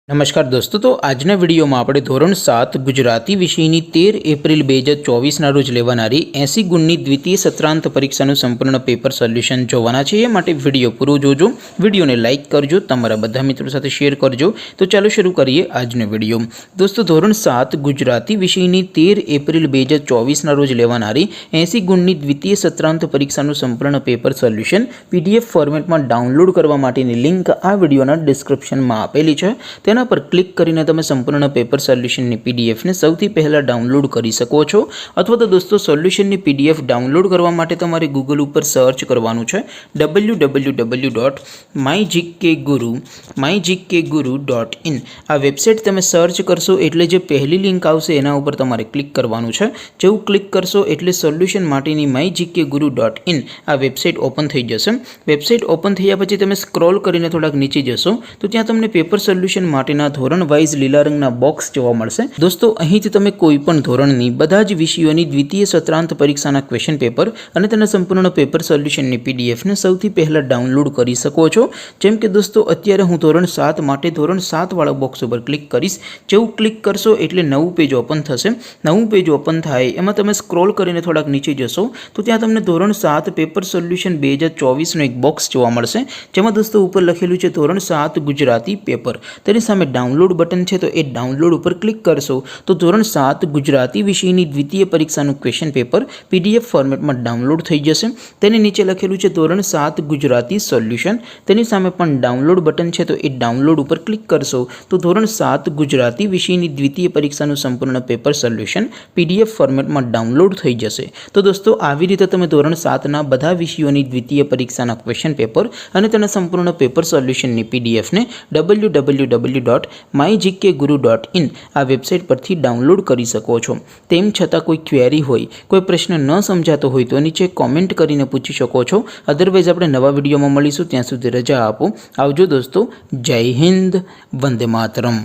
नमस्कार दोस्तों, तो आजना विडियो में આપણે ધોરણ 7 ગુજરાતી વિષયની 13 એપ્રિલ 2024 ના રોજ લેવાનારી 80 ગુણની દ્વિતીય સત્રાંત પરીક્ષાનું સંપૂર્ણ પેપર સોલ્યુશન જોવાના છે। એ માટે વિડિયો પૂરો જોજો, વિડિયોને લાઈક કરજો, તમારા બધા મિત્રો સાથે શેર કરજો। તો ચાલો શરૂ કરીએ આજનો વિડિયો। દોસ્તો, ધોરણ 7 ગુજરાતી વિષયની 13 એપ્રિલ 2024 ના રોજ લેવાનારી 80 ગુણની દ્વિતીય સત્રાંત પરીક્ષાનું સંપૂર્ણ પેપર સોલ્યુશન પીડીએફ ફોર્મેટમાં ડાઉનલોડ કરવા માટેની લિંક આ વિડિયોના ડિસ્ક્રિપ્શનમાં આપેલી છે। पर क्लिक करीने तमे संपूर्ण पेपर सोल्यूशन ની पीडीएफ ने સૌથી પહેલા ડાઉનલોડ કરી શકો છો। અથવા તો દોસ્તો સોલ્યુશન ની पीडीएफ ડાઉનલોડ કરવા માટે તમારે ગૂગલ ઉપર સર્ચ કરવાનું છે www.mygkguru.in। આ વેબસાઈટ તમે સર્ચ કરશો એટલે જે પહેલી લિંક આવશે એના ઉપર તમારે ક્લિક કરવાનું છે। જેવું ક્લિક કરશો એટલે સોલ્યુશન માટેની mygkguru.in આ વેબસાઈટ ઓપન થઈ જશે। વેબસાઈટ ઓપન થયા પછી તમે સ્ક્રોલ કરીને થોડાક નીચે જશો તો ત્યાં તમને પેપર સોલ્યુશન માટે ધોરણ વાઇઝ લીલા રંગના બોક્સ જોવા મળશે। દોસ્તો, અહીંથી તમે કોઈ પણ ધોરણની બધા જ વિષયોની દ્વિતીય સત્રાંત પરીક્ષાના ક્વેશ્ચન પેપર અને તેના સંપૂર્ણ પેપર સોલ્યુશનની પીડીએફ ને સૌથી પહેલા ડાઉનલોડ કરી શકો છો। જેમ કે દોસ્તો, અત્યારે હું ધોરણ 7 માટે ધોરણ 7 વાળા બોક્સ ઉપર ક્લિક કરીશ। જેવું ક્લિક કરશો એટલે નવું પેજ ઓપન થશે। નવું પેજ ઓપન થાય એમાં તમે સ્ક્રોલ કરીને થોડાક નીચે જશો તો ત્યાં તમને ધોરણ 7 પેપર સોલ્યુશન 2024 નો એક બોક્સ જોવા મળશે, જેમાં દોસ્તો ઉપર લખેલું છે ધોરણ 7 ગુજરાતી પેપર। તેની સામે ડાઉનલોડ બટન છે, તો એ ડાઉનલોડ ઉપર ક્લિક કરશો તો ધોરણ 7 ગુજરાતી વિષયની દ્વિતીય પરીક્ષાનું ક્વેશ્ચન પેપર પીડીએફ ફોર્મેટમાં ડાઉનલોડ થઈ જશે। તેની નીચે લખેલું છે ધોરણ 7 ગુજરાતી સોલ્યુશન, તેની સામે પણ ડાઉનલોડ બટન છે, તો એ ડાઉનલોડ ઉપર ક્લિક કરશો તો ધોરણ 7 ગુજરાતી વિષયની દ્વિતીય પરીક્ષાનું સંપૂર્ણ પેપર સોલ્યુશન પીડીએફ ફોર્મેટમાં ડાઉનલોડ થઈ જશે। તો દોસ્તો, આવી રીતે તમે ધોરણ 7ના બધા વિષયોની દ્વિતીય પરીક્ષાના ક્વેશ્ચન પેપર અને તેના સંપૂર્ણ પેપર સોલ્યુશનની પીડીએફ ને www.mygkguru.in આ વેબસાઇટ પરથી ડાઉનલોડ કરી શકો છો। તેમ છતાં કોઈ ક્વેરી હોય, કોઈ પ્રશ્ન ન સમજાતો હોય તો નીચે કોમેન્ટ કરીને પૂછી શકો છો। અધરવાઇઝ આપણે નવા વિડીયોમાં મળીશું, ત્યાં સુધી રજા આપો। આવજો દોસ્તો, જય હિન્દ, વંદે માતરમ।